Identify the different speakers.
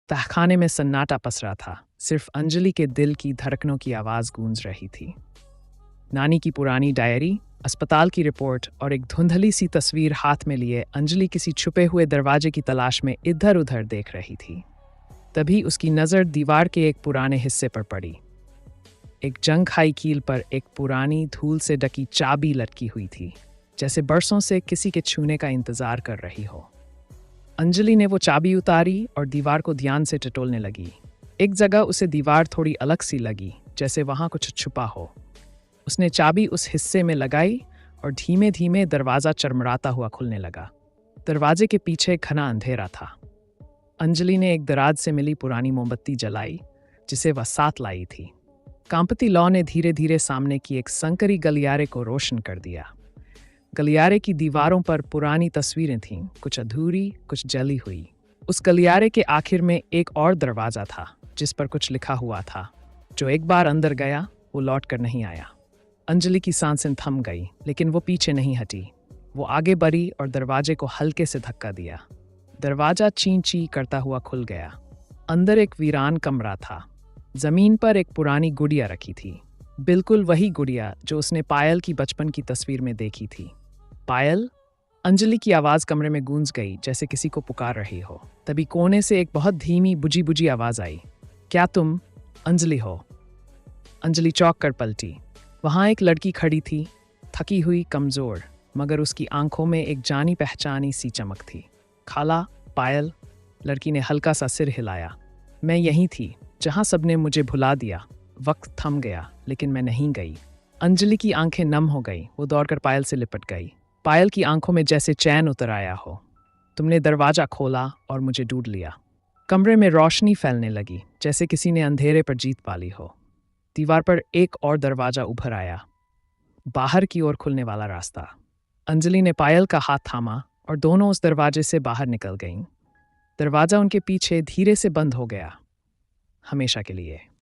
Speaker 1: तहखाने में सन्नाटा पसरा था। सिर्फ अंजलि के दिल की धड़कनों की आवाज़ गूंज रही थी। नानी की पुरानी डायरी, अस्पताल की रिपोर्ट और एक धुंधली सी तस्वीर हाथ में लिए अंजलि किसी छुपे हुए दरवाजे की तलाश में इधर उधर देख रही थी। तभी उसकी नज़र दीवार के एक पुराने हिस्से पर पड़ी। एक जंग खाई कील पर एक पुरानी धूल से ढकी चाबी लटकी हुई थी, जैसे बरसों से किसी के छूने का इंतजार कर रही हो। अंजलि ने वो चाबी उतारी और दीवार को ध्यान से टटोलने लगी। एक जगह उसे दीवार थोड़ी अलग सी लगी, जैसे वहां कुछ छुपा हो। उसने चाबी उस हिस्से में लगाई और धीमे धीमे दरवाज़ा चरमराता हुआ खुलने लगा। दरवाजे के पीछे घना अंधेरा था। अंजलि ने एक दराज से मिली पुरानी मोमबत्ती जलाई, जिसे वह साथ लाई थी। कांपती लौ ने धीरे धीरे सामने की एक संकरी गलियारे को रोशन कर दिया। गलियारे की दीवारों पर पुरानी तस्वीरें थीं, कुछ अधूरी, कुछ जली हुई। उस गलियारे के आखिर में एक और दरवाज़ा था, जिस पर कुछ लिखा हुआ था। जो एक बार अंदर गया, वो लौट कर नहीं आया। अंजलि की सांसें थम गई, लेकिन वो पीछे नहीं हटी। वो आगे बढ़ी और दरवाजे को हल्के से धक्का दिया। दरवाजा ची ची करता हुआ खुल गया। अंदर एक वीरान कमरा था। जमीन पर एक पुरानी गुड़िया रखी थी, बिल्कुल वही गुड़िया जो उसने पायल की बचपन की तस्वीर में देखी थी। पायल, अंजलि की आवाज़ कमरे में गूंज गई, जैसे किसी को पुकार रही हो। तभी कोने से एक बहुत धीमी बुझी बुझी आवाज़ आई, क्या तुम अंजलि हो? अंजलि चौंक कर पलटी। वहाँ एक लड़की खड़ी थी, थकी हुई, कमज़ोर, मगर उसकी आंखों में एक जानी पहचानी सी चमक थी। खाला, पायल, लड़की ने हल्का सा सिर हिलाया। मैं यहीं थी, जहाँ सबने मुझे भुला दिया। वक्त थम गया, लेकिन मैं नहीं गई। अंजलि की आंखें नम हो गई। वो दौड़कर पायल से लिपट गई। पायल की आंखों में जैसे चैन उतर आया हो। तुमने दरवाज़ा खोला और मुझे ढूंढ लिया। कमरे में रोशनी फैलने लगी, जैसे किसी ने अंधेरे पर जीत पा ली हो। दीवार पर एक और दरवाज़ा उभर आया, बाहर की ओर खुलने वाला रास्ता। अंजलि ने पायल का हाथ थामा और दोनों उस दरवाजे से बाहर निकल गईं। दरवाज़ा उनके पीछे धीरे से बंद हो गया, हमेशा के लिए।